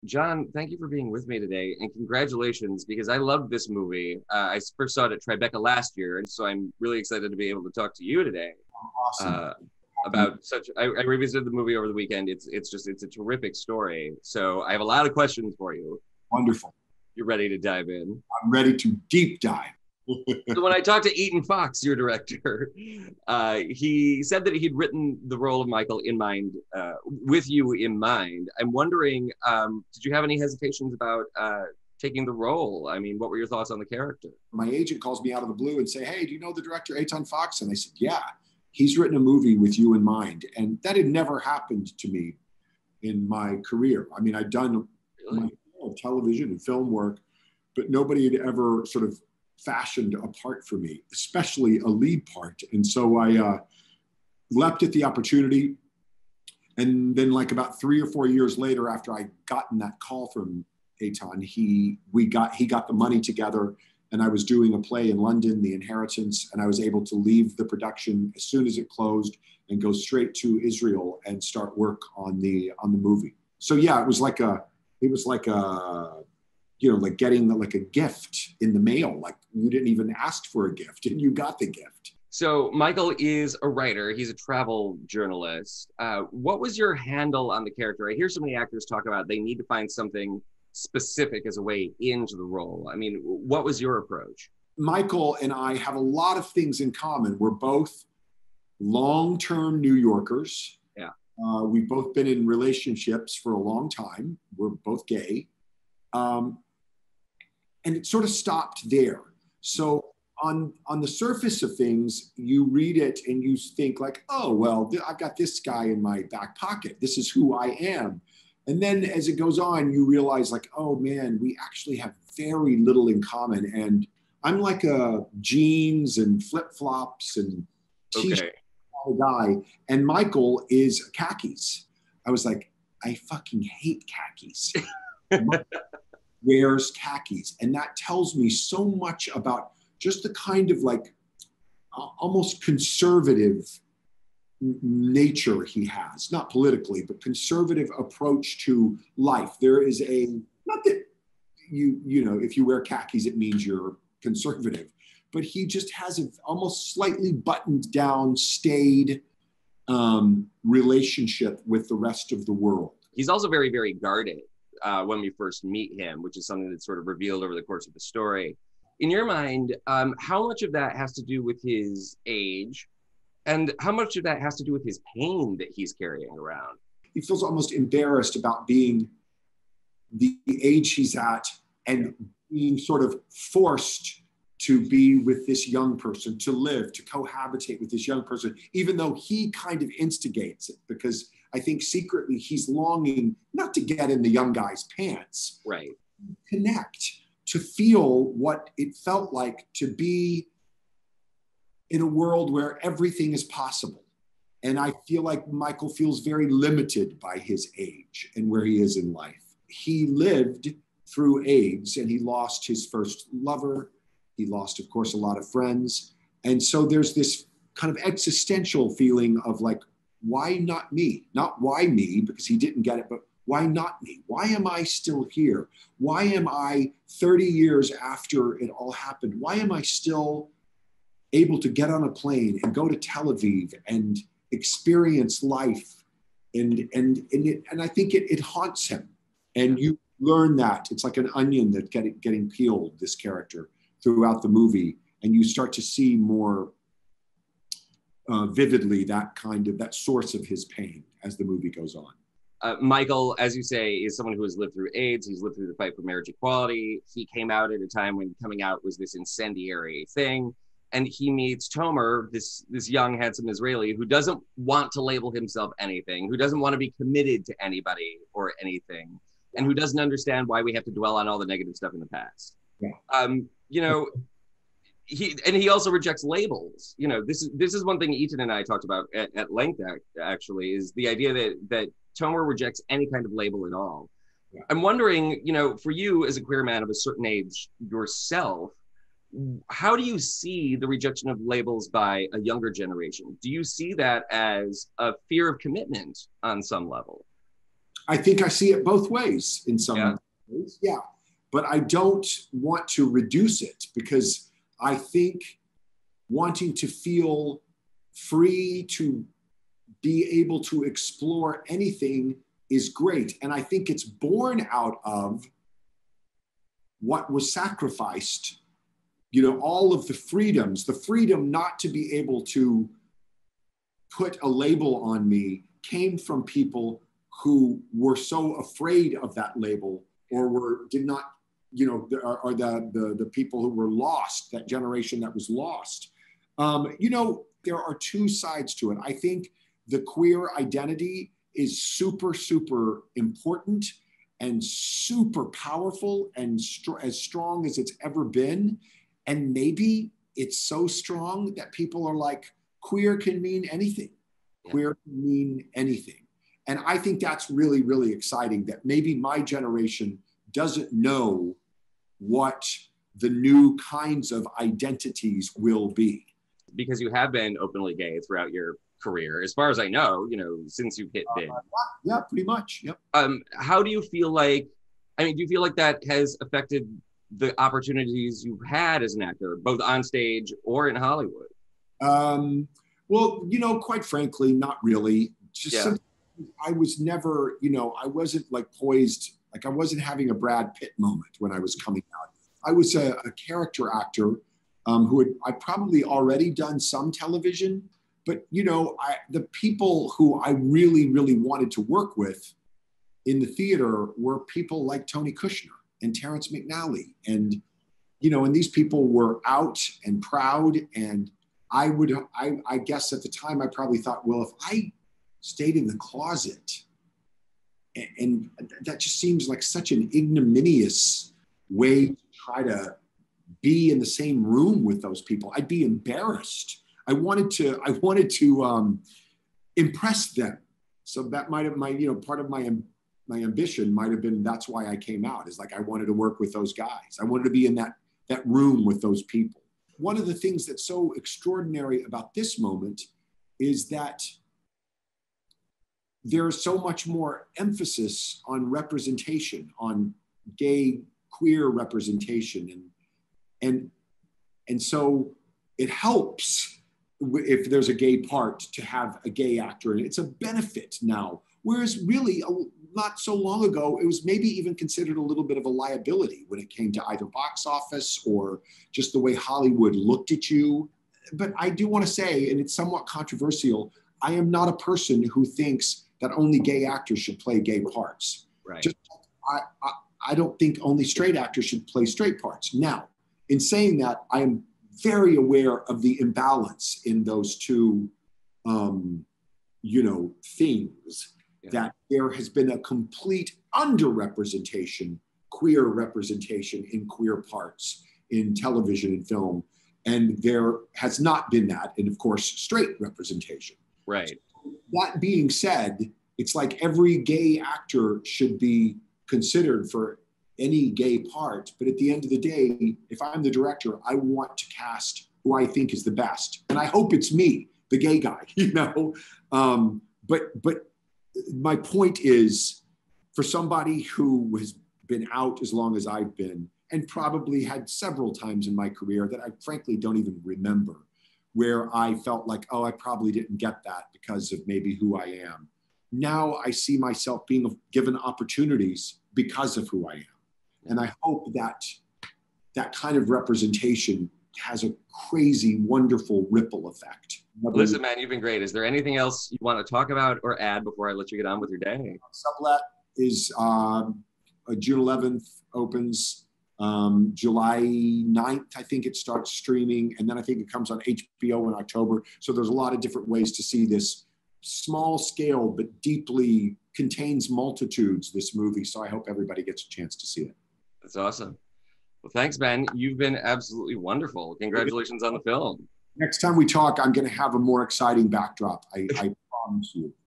John, thank you for being with me today, and congratulations because I loved this movie. I first saw it at Tribeca last year, and so I'm really excited to be able to talk to you today Awesome. uh, about such. I revisited the movie over the weekend. It's a terrific story. So I have a lot of questions for you. Wonderful. You're ready to dive in? I'm ready to deep dive. So when I talked to Etyan Fox, your director, he said that he'd written the role of Michael in mind, with you in mind. I'm wondering, did you have any hesitations about taking the role? I mean, what were your thoughts on the character? My agent calls me out of the blue and say, "Hey, do you know the director Etyan Fox?" And I said, "Yeah, he's written a movie with you in mind." And that had never happened to me in my career. I mean, I'd done my television and film work, but nobody had ever sort of fashioned a part for me, especially a lead part. And so I leapt at the opportunity. And then like about 3 or 4 years later, after I'd gotten that call from Etyan, he got the money together, and I was doing a play in London, The Inheritance, and I was able to leave the production as soon as it closed and go straight to Israel and start work on the movie. So yeah, it was like a like getting like a gift in the mail. Like you didn't even ask for a gift and you got the gift. So Michael is a writer. He's a travel journalist. What was your handle on the character? I hear so many actors talk about they need to find something specific as a way into the role. I mean, what was your approach? Michael and I have a lot of things in common. We're both long-term New Yorkers. Yeah. We've both been in relationships for a long time. We're both gay. And it sort of stopped there. So on the surface of things, you read it and you think like, oh, well, I've got this guy in my back pocket. This is who I am. And then as it goes on, you realize like, oh man, we actually have very little in common. And I'm like a jeans and flip-flops and t-shirt guy. And Michael is khakis. I was like, I fucking hate khakis. Wears khakis. And that tells me so much about just the kind of like almost conservative nature he has, not politically, but conservative approach to life. There is not that you know, if you wear khakis, it means you're conservative, but he just has an almost slightly buttoned down, staid relationship with the rest of the world. He's also very, very guarded when we first meet him, which is something that's sort of revealed over the course of the story. In your mind, how much of that has to do with his age, and how much of that has to do with his pain that he's carrying around? He feels almost embarrassed about being the age he's at and being sort of forced to be with this young person, to live, to cohabitate with this young person, even though he kind of instigates it, because I think secretly he's longing not to get in the young guy's pants, right? Connect, to feel what it felt like to be in a world where everything is possible. And I feel like Michael feels very limited by his age and where he is in life. He lived through AIDS and he lost his first lover. He lost, of course, a lot of friends. And so there's this kind of existential feeling of like, why not me? Not why me, because he didn't get it, but why not me? Why am I still here? Why am I 30 years after it all happened? Why am I still able to get on a plane and go to Tel Aviv and experience life? And I think it haunts him. And you learn that. It's like an onion that's getting peeled, this character, throughout the movie. And you start to see more vividly that source of his pain as the movie goes on. Michael, as you say, is someone who has lived through AIDS. He's lived through the fight for marriage equality. He came out at a time when coming out was this incendiary thing. And he meets Tomer, this young, handsome Israeli who doesn't want to label himself anything, who doesn't want to be committed to anybody or anything, and who doesn't understand why we have to dwell on all the negative stuff in the past. Yeah. You know, he also rejects labels. You know, this is one thing Etyan and I talked about at length, actually, is the idea that Tomer rejects any kind of label at all. Yeah. I'm wondering, you know, for you as a queer man of a certain age yourself, how do you see the rejection of labels by a younger generation? Do you see that as a fear of commitment on some level? I think I see it both ways in some Yeah. ways. Yeah. But I don't want to reduce it, because I think wanting to feel free to be able to explore anything is great. And I think it's born out of what was sacrificed, all of the freedoms, the freedom not to be able to put a label on me came from people who were so afraid of that label, or did not, are the people who were lost, that generation that was lost. There are two sides to it. I think the queer identity is super, super important and super powerful and as strong as it's ever been. And maybe it's so strong that people are like, queer can mean anything. Yeah. Queer can mean anything. And I think that's really, really exciting, that maybe my generation doesn't know what the new kinds of identities will be. Because you have been openly gay throughout your career, as far as I know, since you've hit big. Yeah, pretty much. Yep. How do you feel like, do you feel like that has affected the opportunities you've had as an actor, both on stage or in Hollywood? Well, quite frankly, not really. Just I was never, I wasn't like poised, like I wasn't having a Brad Pitt moment when I was coming out. I was a character actor I'd probably already done some television, but the people who I really, really wanted to work with in the theater were people like Tony Kushner and Terrence McNally. And, and these people were out and proud. And I guess at the time I probably thought, well, if I stayed in the closet, and that just seems like such an ignominious way to try to be in the same room with those people. I'd be embarrassed. I wanted to impress them. So that might have part of my ambition might have been, that's why I came out, is like, I wanted to work with those guys. I wanted to be in that room with those people. One of the things that's so extraordinary about this moment is that there's so much more emphasis on representation, on gay, queer representation. And so it helps if there's a gay part to have a gay actor, and it's a benefit now. Whereas really not so long ago, it was maybe even considered a little bit of a liability when it came to either box office or just the way Hollywood looked at you. But I do want to say, and it's somewhat controversial, I am not a person who thinks that only gay actors should play gay parts. Right. I don't think only straight actors should play straight parts. Now, in saying that, I am very aware of the imbalance in those two, things. Yeah. That there has been a complete underrepresentation, queer representation in queer parts in television and film, and there has not been that in, of course, straight representation. Right. So that being said, it's like every gay actor should be considered for any gay part, but at the end of the day, if I'm the director, I want to cast who I think is the best, and I hope it's me, the gay guy, But my point is, for somebody who has been out as long as I've been, and probably had several times in my career that I frankly don't even remember, where I felt like, oh, I probably didn't get that because of maybe who I am. Now I see myself being given opportunities because of who I am. And I hope that that kind of representation has a crazy, wonderful ripple effect. Listen, man, you've been great. Is there anything else you want to talk about or add before I let you get on with your day? Sublet is June 11th opens. July 9th, I think it starts streaming. And then I think it comes on HBO in October. So there's a lot of different ways to see this small scale, but deeply contains multitudes, this movie. So I hope everybody gets a chance to see it. That's awesome. Well, thanks, Ben. You've been absolutely wonderful. Congratulations on the film. Next time we talk, I'm going to have a more exciting backdrop. I promise you.